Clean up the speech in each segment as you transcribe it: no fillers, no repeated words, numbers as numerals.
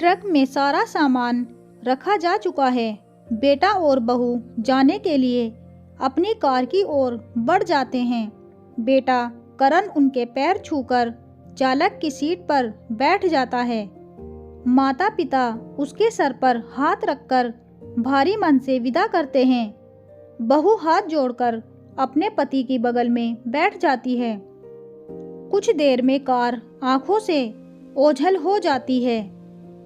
Truck में सारा सामान रखा जा चुका है। बेटा और बहू जाने के लिए अपनी कार की ओर बढ़ जाते हैं। बेटा करण उनके पैर छूकर चालक की सीट पर बैठ जाता है। माता पिता उसके सर पर हाथ रखकर भारी मन से विदा करते हैं। बहू हाथ जोड़कर अपने पति की बगल में बैठ जाती है। कुछ देर में कार आंखों से ओझल हो जाती है।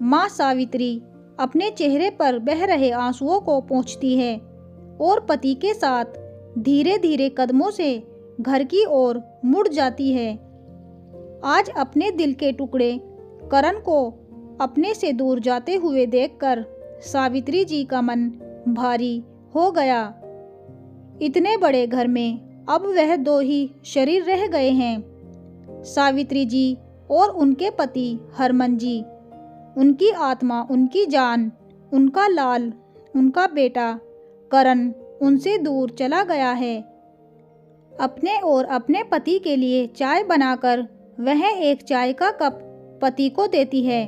माँ सावित्री अपने चेहरे पर बह रहे आंसुओं को पोंछती है और पति के साथ धीरे धीरे कदमों से घर की ओर मुड़ जाती है। आज अपने दिल के टुकड़े करण को अपने से दूर जाते हुए देखकर सावित्री जी का मन भारी हो गया। इतने बड़े घर में अब वह दो ही शरीर रह गए हैं, सावित्री जी और उनके पति हरमन जी। उनकी आत्मा, उनकी जान, उनका लाल, उनका बेटा करण उनसे दूर चला गया है। अपने और अपने पति के लिए चाय बनाकर वह एक चाय का कप पति को देती है।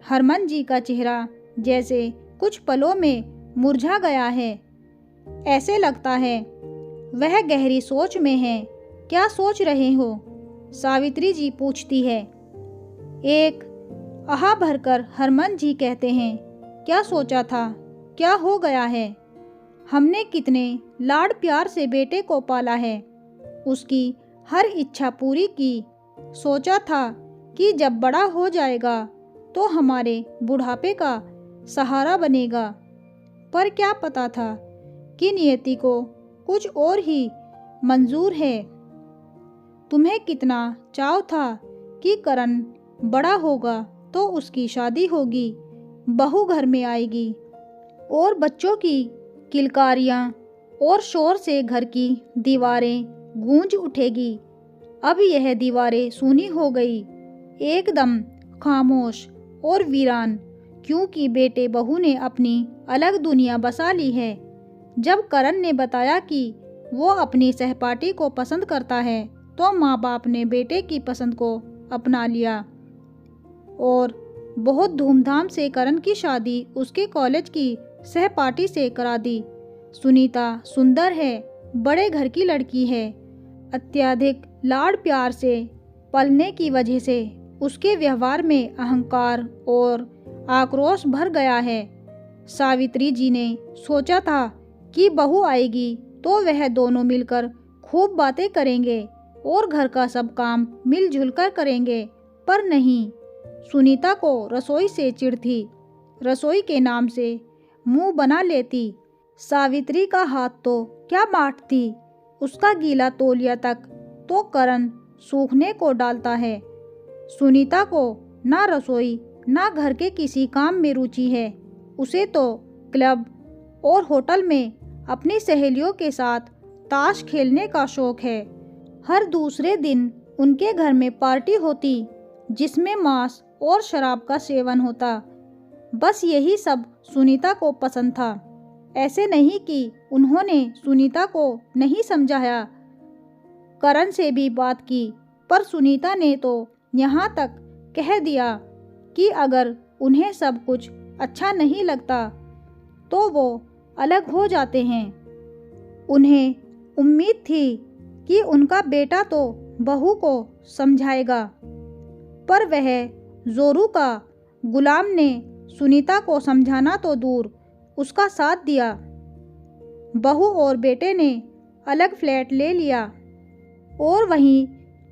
हरमन जी का चेहरा जैसे कुछ पलों में मुरझा गया है। ऐसे लगता है वह गहरी सोच में है। क्या सोच रहे हो? सावित्री जी पूछती है। एक आह भरकर हरमन जी कहते हैं, क्या सोचा था? क्या हो गया है? हमने कितने लाड प्यार से बेटे को पाला है, उसकी हर इच्छा पूरी की। सोचा था कि जब बड़ा हो जाएगा तो हमारे बुढ़ापे का सहारा बनेगा, पर क्या पता था कि नियति को कुछ और ही मंजूर है। तुम्हें कितना चाव था कि करण बड़ा होगा तो उसकी शादी होगी, बहू घर में आएगी और बच्चों की किलकारियाँ और शोर से घर की दीवारें गूंज उठेगी। अब यह दीवारें सूनी हो गई, एकदम खामोश और वीरान, क्योंकि बेटे बहू ने अपनी अलग दुनिया बसा ली है। जब करण ने बताया कि वो अपनी सहपाठी को पसंद करता है तो माँ बाप ने बेटे की पसंद को अपना लिया और बहुत धूमधाम से करण की शादी उसके कॉलेज की सहपाठी से करा दी। सुनीता सुंदर है, बड़े घर की लड़की है। अत्यधिक लाड प्यार से पलने की वजह से उसके व्यवहार में अहंकार और आक्रोश भर गया है। सावित्री जी ने सोचा था कि बहू आएगी तो वह दोनों मिलकर खूब बातें करेंगे और घर का सब काम मिलजुल कर करेंगे, पर नहीं। सुनीता को रसोई से चिढ़ थी। रसोई के नाम से मुंह बना लेती। सावित्री का हाथ तो क्या बांटती, उसका गीला तौलिया तक तो करण सूखने को डालता है। सुनीता को ना रसोई ना घर के किसी काम में रुचि है। उसे तो क्लब और होटल में अपनी सहेलियों के साथ ताश खेलने का शौक है। हर दूसरे दिन उनके घर में पार्टी होती जिसमें मांस और शराब का सेवन होता। बस यही सब सुनीता को पसंद था। ऐसे नहीं कि उन्होंने सुनीता को नहीं समझाया, करण से भी बात की, पर सुनीता ने तो यहाँ तक कह दिया कि अगर उन्हें सब कुछ अच्छा नहीं लगता तो वो अलग हो जाते हैं। उन्हें उम्मीद थी कि उनका बेटा तो बहू को समझाएगा, पर वह जोरू का गुलाम ने सुनीता को समझाना तो दूर उसका साथ दिया। बहू और बेटे ने अलग फ्लैट ले लिया और वहीं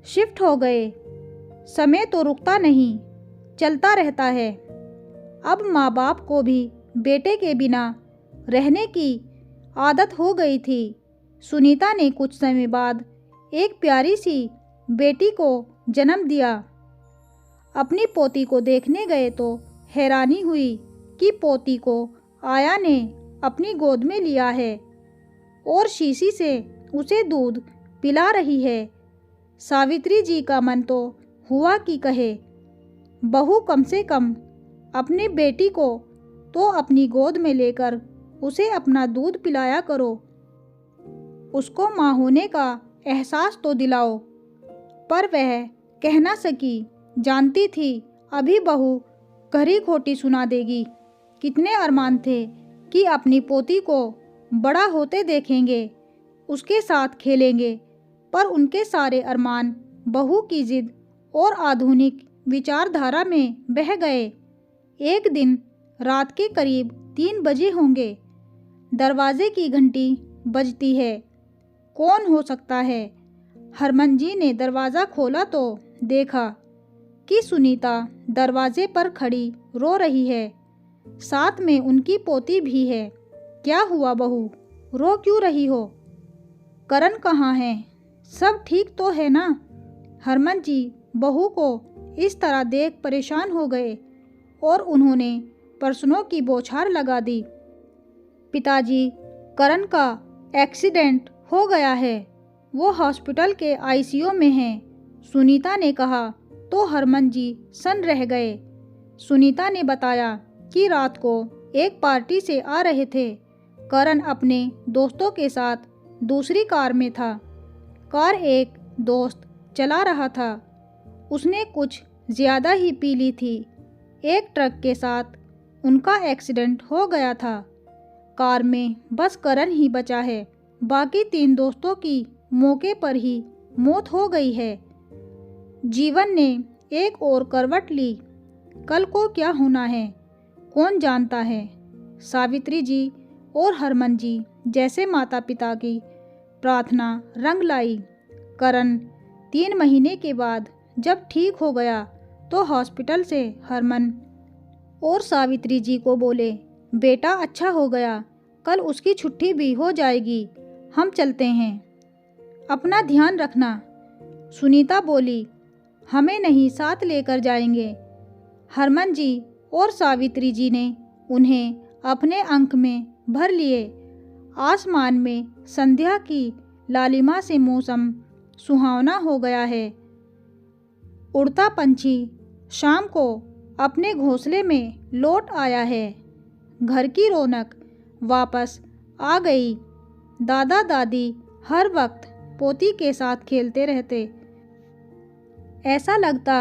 शिफ्ट हो गए। समय तो रुकता नहीं, चलता रहता है। अब माँ बाप को भी बेटे के बिना रहने की आदत हो गई थी। सुनीता ने कुछ समय बाद एक प्यारी सी बेटी को जन्म दिया। अपनी पोती को देखने गए तो हैरानी हुई कि पोती को आया ने अपनी गोद में लिया है और शीशी से उसे दूध पिला रही है। सावित्री जी का मन तो हुआ कि कहे, बहू कम से कम अपनी बेटी को तो अपनी गोद में लेकर उसे अपना दूध पिलाया करो, उसको माँ होने का एहसास तो दिलाओ। पर वह कह ना सकी। जानती थी अभी बहू खरी खोटी सुना देगी। कितने अरमान थे कि अपनी पोती को बड़ा होते देखेंगे, उसके साथ खेलेंगे, पर उनके सारे अरमान बहू की जिद और आधुनिक विचारधारा में बह गए। एक दिन रात के करीब 3 बजे होंगे। दरवाजे की घंटी बजती है। कौन हो सकता है? हरमन जी ने दरवाज़ा खोला तो देखा कि सुनीता दरवाजे पर खड़ी रो रही है। साथ में उनकी पोती भी है। क्या हुआ बहू, रो क्यों रही हो? करण कहाँ है? सब ठीक तो है ना? हरमन जी बहू को इस तरह देख परेशान हो गए और उन्होंने प्रश्नों की बौछार लगा दी। पिताजी, करण का एक्सीडेंट हो गया है, वो हॉस्पिटल के आईसीयू में हैं, सुनीता ने कहा तो हरमन जी सन रह गए। सुनीता ने बताया कि रात को एक पार्टी से आ रहे थे। करण अपने दोस्तों के साथ दूसरी कार में था। कार एक दोस्त चला रहा था। उसने कुछ ज़्यादा ही पी ली थी। एक ट्रक के साथ उनका एक्सीडेंट हो गया था। कार में बस करण ही बचा है। बाकी 3 दोस्तों की मौके पर ही मौत हो गई है। जीवन ने एक और करवट ली। कल को क्या होना है कौन जानता है। सावित्री जी और हरमन जी जैसे माता पिता की प्रार्थना रंग लाई। करण 3 महीने के बाद जब ठीक हो गया तो हॉस्पिटल से हरमन और सावित्री जी को बोले, बेटा अच्छा हो गया, कल उसकी छुट्टी भी हो जाएगी, हम चलते हैं, अपना ध्यान रखना। सुनीता बोली, हमें नहीं, साथ लेकर जाएंगे। हरमन जी और सावित्री जी ने उन्हें अपने अंक में भर लिए। आसमान में संध्या की लालिमा से मौसम सुहावना हो गया है। उड़ता पंछी शाम को अपने घोंसले में लौट आया है। घर की रौनक वापस आ गई। दादा दादी हर वक्त पोती के साथ खेलते रहते। ऐसा लगता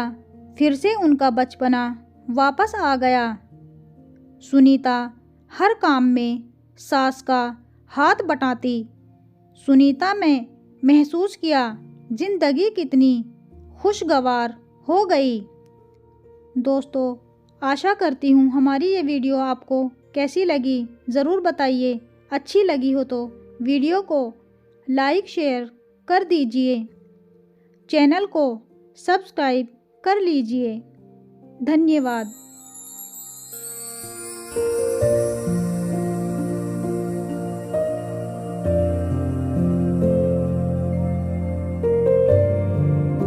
फिर से उनका बचपना वापस आ गया। सुनीता हर काम में सास का हाथ बटाती। सुनीता में महसूस किया जिंदगी कितनी खुशगवार हो गई। दोस्तों, आशा करती हूँ हमारी ये वीडियो आपको कैसी लगी ज़रूर बताइए। अच्छी लगी हो तो वीडियो को लाइक शेयर कर दीजिए। चैनल को सब्सक्राइब कर लीजिए। धन्यवाद।